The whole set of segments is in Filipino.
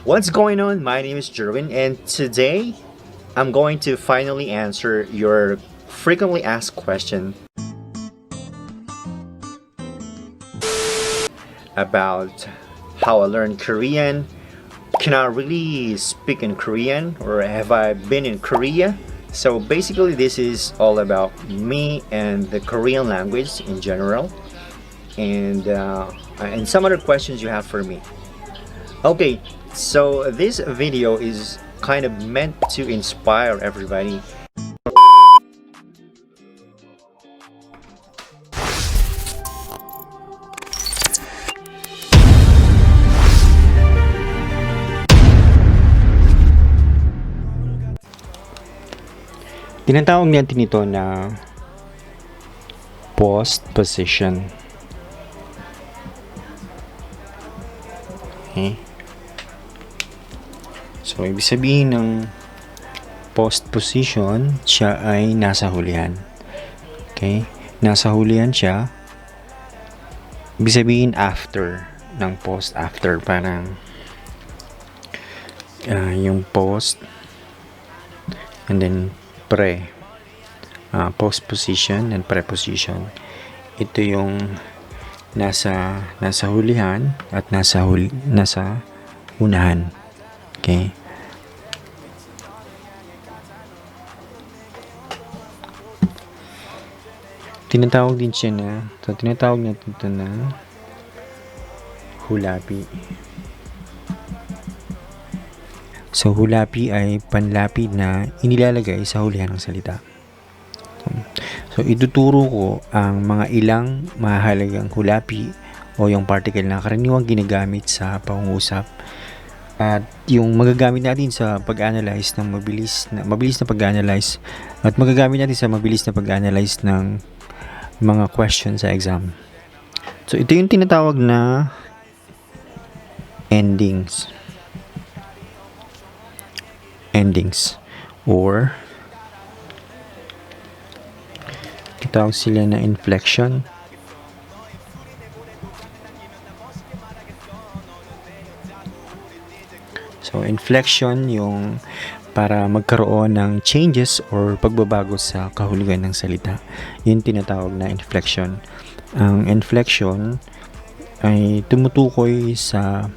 What's going on? My name is Jerwin, and today I'm going to finally answer your frequently asked question about how I learned Korean. Can I really speak in Korean, or have I been in Korea? So basically, this is all about me and the Korean language in general, and some other questions you have for me. Okay, so this video is kind of meant to inspire everybody. Tinatawag natin ito na post position. Okay. So, ibig sabihin ng post position, siya ay nasa hulihan. Okay? Nasa hulihan siya. Ibig sabihin after ng post. After, parang yung post and then post position and preposition. Ito yung nasa hulihan at nasa unahan. Okay? Tinatawag natin ito na hulapi. So, hulapi ay panlapid na inilalagay sa hulihan ng salita. So, ituturo ko ang mga ilang mahalagang hulapi o yung particle na karaniwang ginagamit sa pangungusap. At yung magagamit natin sa pag-analyze ng mabilis na pag-analyze at magagamit natin sa mabilis na pag-analyze ng mga questions sa exam. So, ito yung tinatawag na endings or tinatawag sila na inflection. So, inflection yung para magkaroon ng changes or pagbabago sa kahulugan ng salita. Yun tinatawag na inflection. Ang inflection ay tumutukoy sa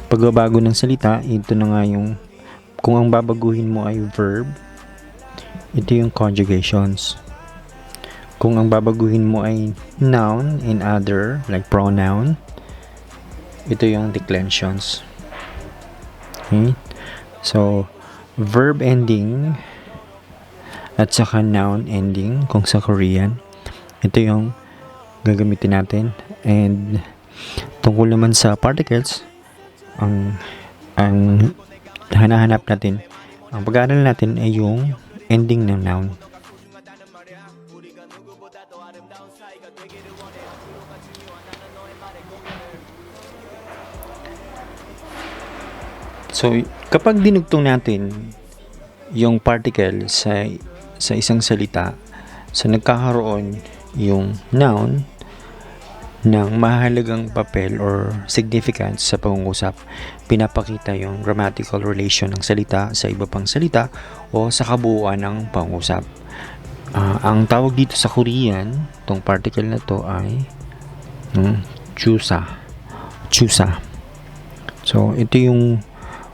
pagbabago ng salita. Ito na nga yung kung ang babaguhin mo ay verb, ito yung conjugations. Kung ang babaguhin mo ay noun and other, like pronoun, ito yung declensions. Okay? So, verb ending at saka noun ending, kung sa Korean, ito yung gagamitin natin. And tungkol naman sa particles, ang hanahanap natin, ang pag-aaral natin ay yung ending ng noun. So, kapag dinugtong natin yung particle sa isang salita, so nagkakaroon yung noun ng mahalagang papel or significance sa pangungusap. Pinapakita yung grammatical relation ng salita sa iba pang salita o sa kabuuan ng pangungusap. Ang tawag dito sa Korean, tong particle na to ay chusa. So, ito yung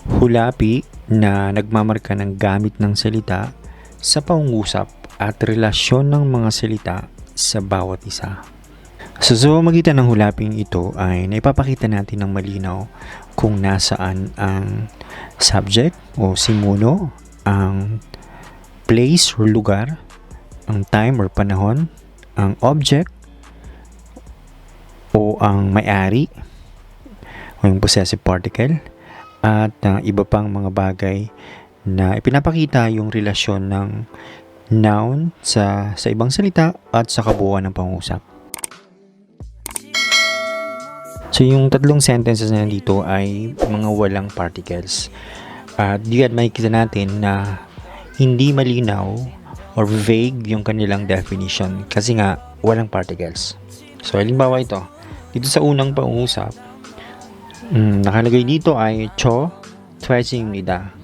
hulapi na nagmamarka ng gamit ng salita sa pangungusap at relasyon ng mga salita sa bawat isa. So, sa pamamagitan ng hulaping ito ay naipapakita natin ng malinaw kung nasaan ang subject o simuno, ang place or lugar, ang time or panahon, ang object o ang may-ari o yung possessive particle, at iba pang mga bagay na ipinapakita yung relasyon ng noun sa ibang salita at sa kabuuan ng pangungusap. So, yung tatlong sentences na dito ay mga walang particles. At diyan makikita natin na hindi malinaw or vague yung kanilang definition kasi nga walang particles. So, halimbawa ito, dito sa unang pangungusap, Nakalagay dito ay 저 퇴직입니다.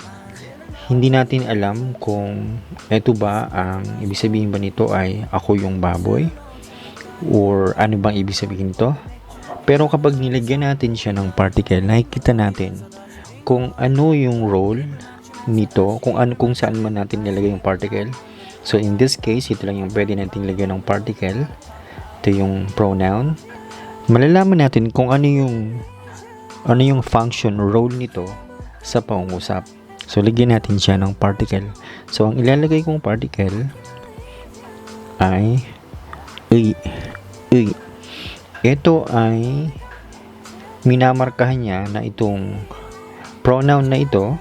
Hindi natin alam kung eto ba ang ibig sabihin ba nito ay ako yung baboy or ano bang ibig sabihin nito. Pero kapag nilagyan natin siya ng particle, nakikita natin kung ano yung role nito, kung saan man natin nilagay yung particle. So in this case, ito lang yung pwede natin lagyan ng particle. Ito yung pronoun. Malalaman natin kung ano yung function or role nito sa pangungusap. So lagyan natin siya ng particle. So ang ilalagay kong particle ay uy. Ito ay minamarkahan niya na itong pronoun na ito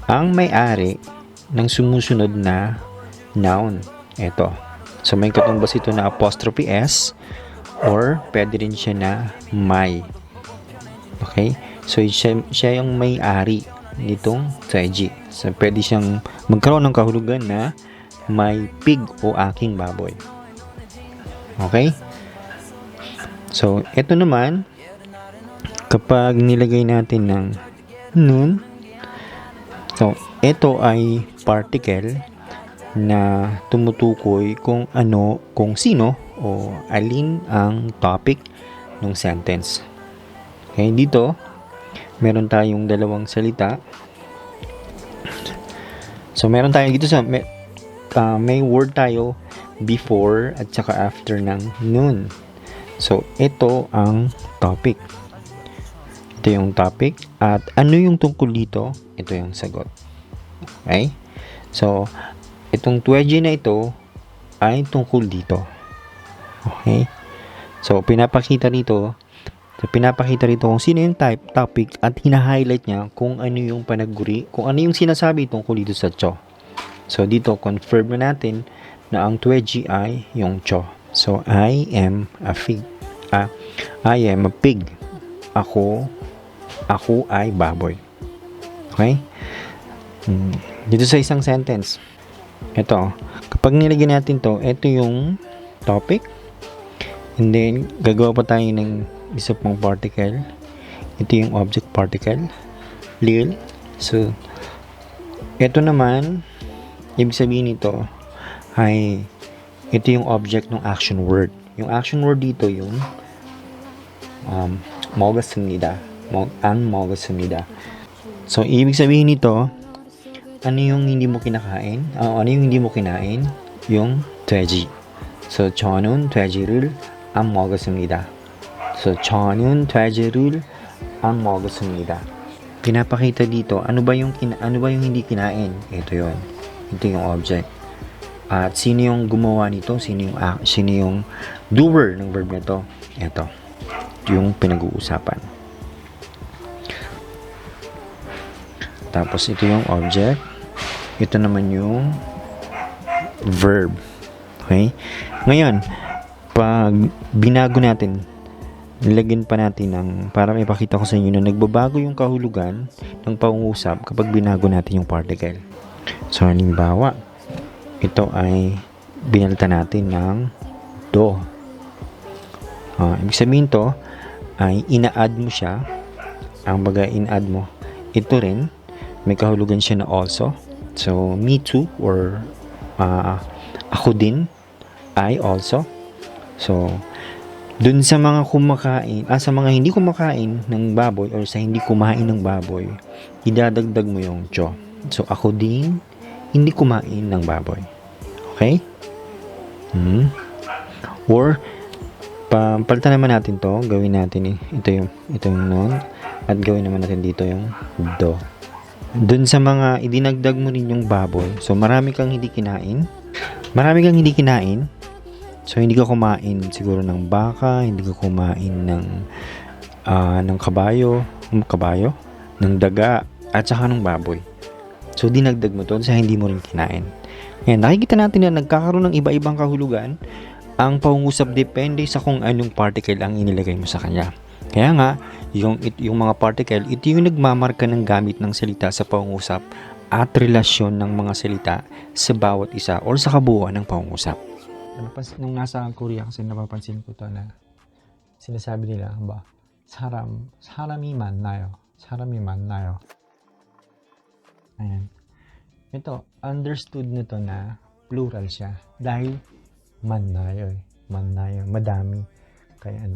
ang may-ari ng sumusunod na noun. Ito. So may katumbas ito na apostrophe S or pwede rin siya na may. Okay? So siya yung may-ari nitong Taiji. So pwede siyang magkaroon ng kahulugan na may pig o aking baboy. Okay? So ito naman kapag nilagay natin ng nun, so ito ay particle na tumutukoy kung sino o alin ang topic ng sentence. Okay, dito meron tayong dalawang salita. So meron tayo dito may word tayo before at saka after ng nun. So ito ang topic. Ito yung topic at ano yung tungkol dito? Ito yung sagot. Okay? So itong tuweji na ito ay tungkol dito. Okay? So pinapakita rito kung sino yung topic at hina-highlight niya kung ano yung panagguri, kung ano yung sinasabi tungkol dito sa cho. So dito confirm na natin na ang tuweji ay yung cho. So I am a pig. I am a pig. Ako ay baboy. Okay? Dito sa isang sentence. Ito, kapag nilagyan natin to, ito yung topic. And then, gagawa pa tayo ng isa pang particle. Ito yung object particle. Lil. So, ito naman, ibig sabihin nito ay ito yung object ng action word. Yung action word dito yung 먹었습니다. 안 먹었습니다. So, ibig sabihin nito, ano yung hindi mo kinakain? Ano yung hindi mo kinain? Yung 돼지. So, 저는 돼지를 안 먹었습니다. So, 저는 돼지를 안 먹었습니다. Pinapakita dito, ano ba yung hindi kinain? Ito yun. Ito yung object. At sino yung gumawa nito? Sino yung doer ng verb nito? Ito. Yung pinag-uusapan. Tapos ito yung object. Ito naman yung verb. Okay? Ngayon, pag binago natin, nilagyan pa natin para ipakita ko sa inyo na nagbabago yung kahulugan ng pangungusap kapag binago natin yung particle. So, halimbawa, ito ay binalitan natin ng do. Ibig sabihin to ay ina-add mo siya. Ang bagay in-add mo. Ito rin, may kahulugan siya na also. So, me too or ako din, I also. So, dun sa mga sa mga hindi kumakain ng baboy or sa hindi kumain ng baboy, idadagdag mo yung cho. So, ako din, hindi kumain ng baboy. Okay? Or, palitan naman natin to. Gawin natin ito yung noun. At gawin naman natin dito yung do. Dun sa mga idinagdag mo rin yung baboy. So, marami kang hindi kinain. So, hindi ka kumain siguro ng baka, hindi ka kumain ng kabayo, ng daga, at saka ng baboy. So, dinagdag mo to sa hindi mo rin kinain. Ngayon, nakikita natin na nagkakaroon ng iba-ibang kahulugan ang pangungusap depende sa kung anong particle ang inilagay mo sa kanya. Kaya nga, yung mga particle, ito yung nagmamarka ng gamit ng salita sa pangungusap at relasyon ng mga salita sa bawat isa or sa kabuuan ng pangungusap. Nung nasa Korea kasi napapansin ko to na sinasabi nila, 사람이 만나요. 사람이 만나요. Ayan. Ito, understood nito na plural siya. Dahil mannayo eh. Mannayo. Madami. Kaya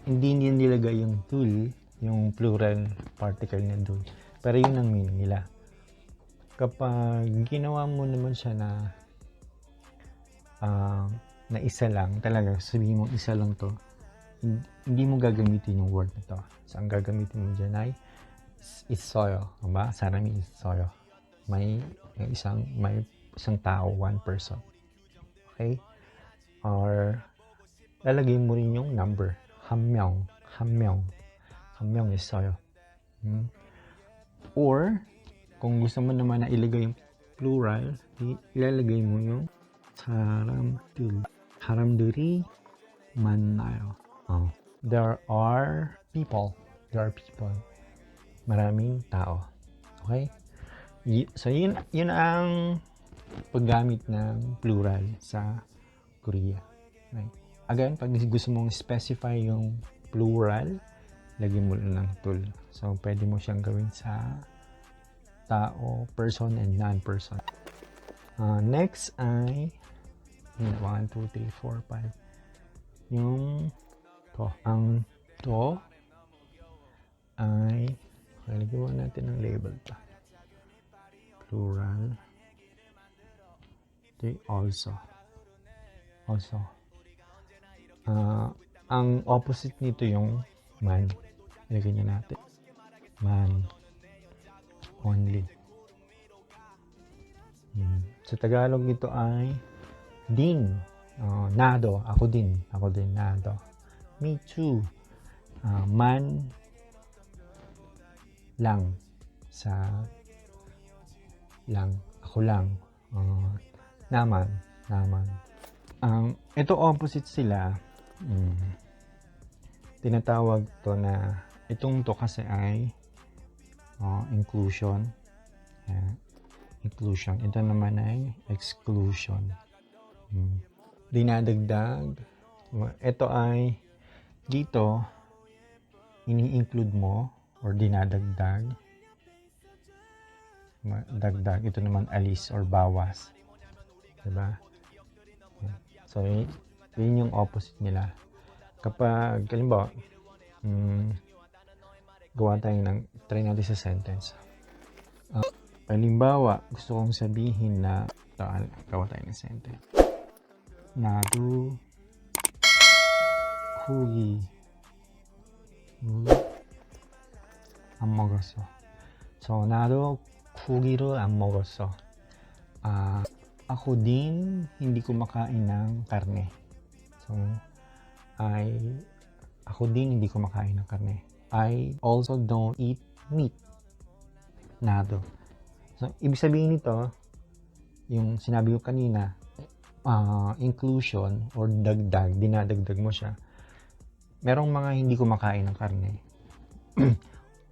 hindi niya nilagay yung dul, yung plural particle na dul. Pero yun ang meaning nila. Kapag ginawa mo naman siya na isa lang, talaga sabihin mo isa lang to, hindi mo gagamitin yung word na to. So, ang gagamitin mo dyan ay 있어요. Diba? 사람이 있어요. May isang tao, one person. Okay? Or lalagay mo rin yung number. 한 명 있어요. Or kung gusto mo naman na ilagay yung plural, ilalagay mo yung 사람들이 만나요. There are people. Maraming tao. Okay? So, yun ang paggamit ng plural sa Korea. Okay? Again, pag gusto mong specify yung plural, lagyan mo lang ng tul. So, pwede mo siyang gawin sa tao, person, and non-person. Next ay 1, 2, 3, 4, 5. Yung to. Ang to ay lagyan natin ng label pa. Plural. Ito also. Ang opposite nito yung man. Ilagay niya natin. Man. Only. Sa Tagalog ito ay din. Nado. Ako din. Nado. Me too. Man lang. Ako lang. Naman. Ito opposite sila. Tinatawag to na itong to kasi ay inclusion. Inclusion. Ito naman ay exclusion. Dinadagdag. Ito ay dito ini-include mo or dinadagdag. Dagdag. Ito naman alis or bawas. Diba? So, yun yung opposite nila. Kapag, halimbawa, try natin sa sentence. Halimbawa, gusto kong sabihin na, gawa tayo ng sentence. 나도 고기 안 먹었어. So, 나도 고기를 안 먹었어. Ako din hindi kumakain ng karne. So, ako din hindi kumakain ng karne. I also don't eat meat. Nado. So, ibig sabihin nito, yung sinabi ko kanina, inclusion or dagdag, dinadagdag mo siya. Merong mga hindi kumakain ng karne.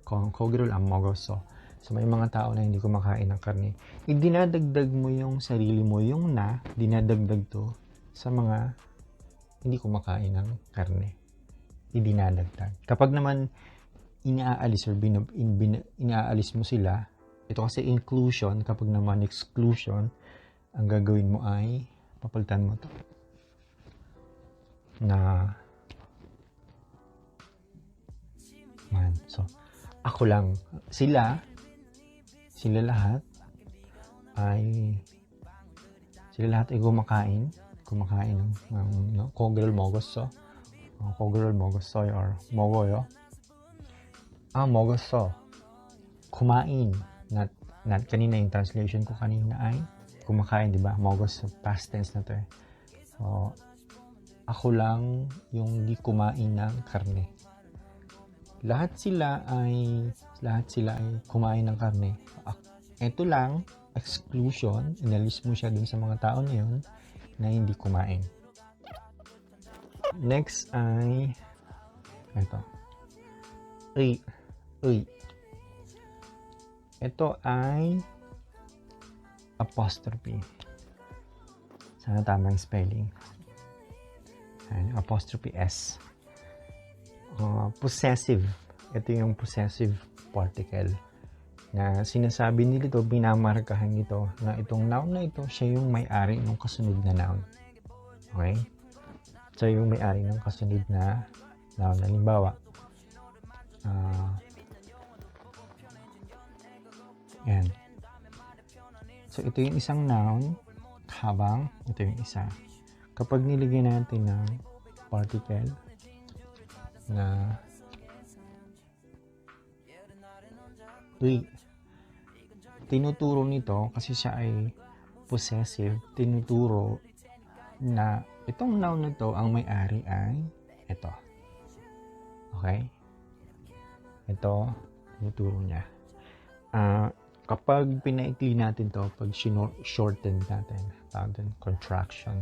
고기를 안 먹었어. So, may mga tao na hindi kumakain ng karne. Dinadagdag mo yung sarili mo, yung dinadagdag to sa mga hindi kumakain ng karne. Dinadagdag. Kapag naman inaalis or inaalis mo sila, ito kasi inclusion. Kapag naman exclusion, ang gagawin mo ay papalitan mo to na man. So, ako lang. Sila lahat ay kumakain ng 고기를 먹었어. 고기를 먹었어요 or 먹어요. 먹었어. kumain. Not kanina yung translation ko kanina ay kumakain, di ba? 먹었어. Past tense na to eh. So, ako lang yung di kumain ng karne. Lahat sila ay kumain ng karne. Ito lang, exclusion, inalis mo siya dun sa mga tao na yun na hindi kumain. Next ay ito. Uy. Ito ay apostrophe. Sana tama yung spelling. Apostrophe S. possessive. Ito yung possessive particle na sinasabi nila ito, binamarkahan ito na itong noun na ito, siya yung may-ari ng kasunod na noun. Okay? So, yung may-ari ng kasunod na noun. Halimbawa, yan. So, ito yung isang noun habang ito yung isa. Kapag nilagyan natin ng particle na tinuturo nito kasi siya ay possessive, tinuturo na itong noun na to, ang may-ari ay ito. Okay? Ito, tinuturo niya. Kapag pinaikli natin to, pag shorten natin, contraction,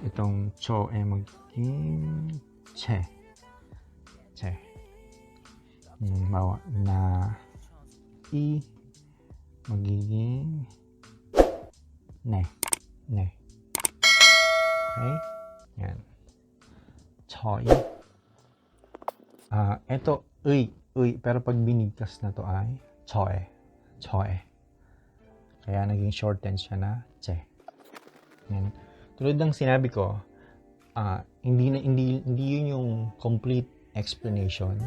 itong cho ay magiging che. Bawa na i magiging ne. Okay? Yan. Choi. Ito, uy. Pero pag binigkas na to ay choe. Kaya naging shorten siya na che. Yan. Tulad ng sinabi ko, hindi yun yung complete explanation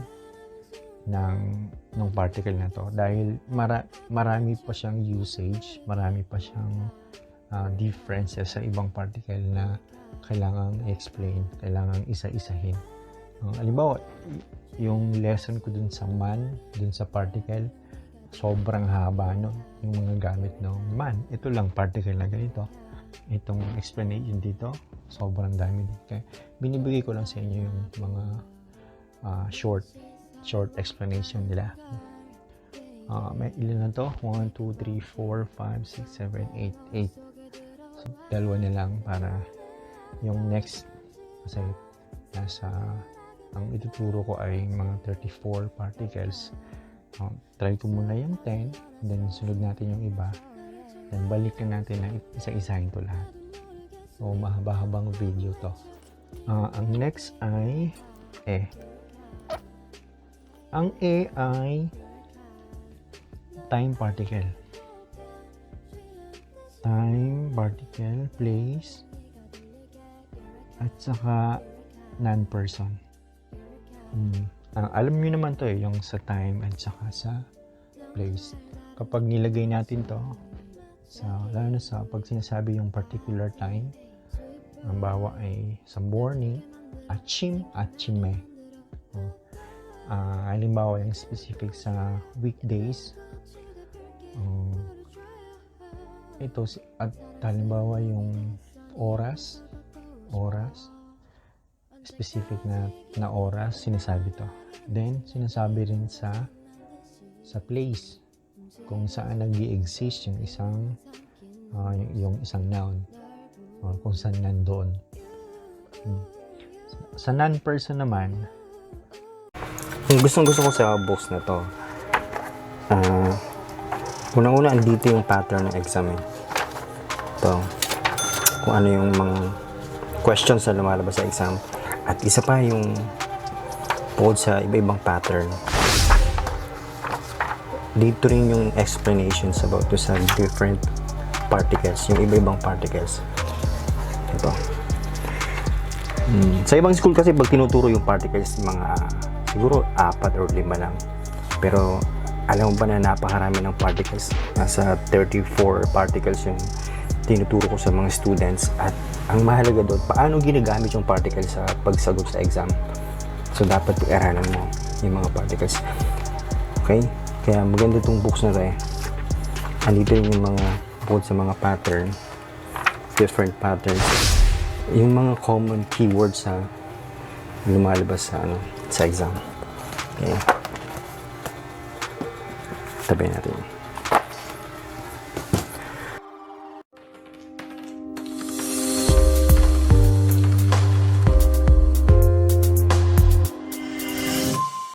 ng particle na to dahil marami pa siyang usage, marami pa siyang differences sa ibang particle na kailangang i-explain, kailangang isa-isahin. Halimbawa, yung lesson ko dun sa man, dun sa particle, sobrang haba nun, yung mga gamit ng man. Ito lang particle na ganito. Itong explanation dito, sobrang dami din. Kaya binibigay ko lang sa inyo yung mga short explanation nila. May ilan na to? 1, 2, 3, 4, 5, 6, 7, 8. So, dalawa na lang para yung next kasi ang ituturo ko ay mga 34 particles. Try ko muna yung 10, then sunod natin yung iba. Then balikan natin na isa-isahin to lahat. So, mahaba-habang video to. Ang next ay Ang A ay time particle. Time particle, place, at saka non-person. Alam niyo naman to yung sa time at saka sa place. Kapag nilagay natin to, lalo na sa pag sinasabi yung particular time, ang bawa ay sa morning, achime. Halimbawa yung specific sa weekdays, ito at halimbawa yung oras specific na oras sinasabi to. Then sinasabi rin sa place kung saan nag-i-exist yung isang noun or kung saan nandoon. Sa non-person naman, yung gusto ko sa books na to, unang-una andito yung pattern ng exam ito, kung ano yung mga questions na lumalabas sa exam, at isa pa yung bukod sa iba-ibang pattern, dito rin yung explanations about to sa different particles, yung iba-ibang particles. Ito sa ibang school kasi pag tinuturo yung particles, mga siguro 4 or 5 lang. Pero alam mo ba na napakarami ng particles? Nasa 34 particles yung tinuturo ko sa mga students. At ang mahalaga doon, paano ginagamit yung particles sa pagsagot sa exam. So dapat i-aralan mo yung mga particles. Okay? Kaya maganda itong books na ito. Andito rin yung mga bukod sa mga pattern, different patterns, yung mga common keywords na lumalabas sa exam. Okay. Tabi natin.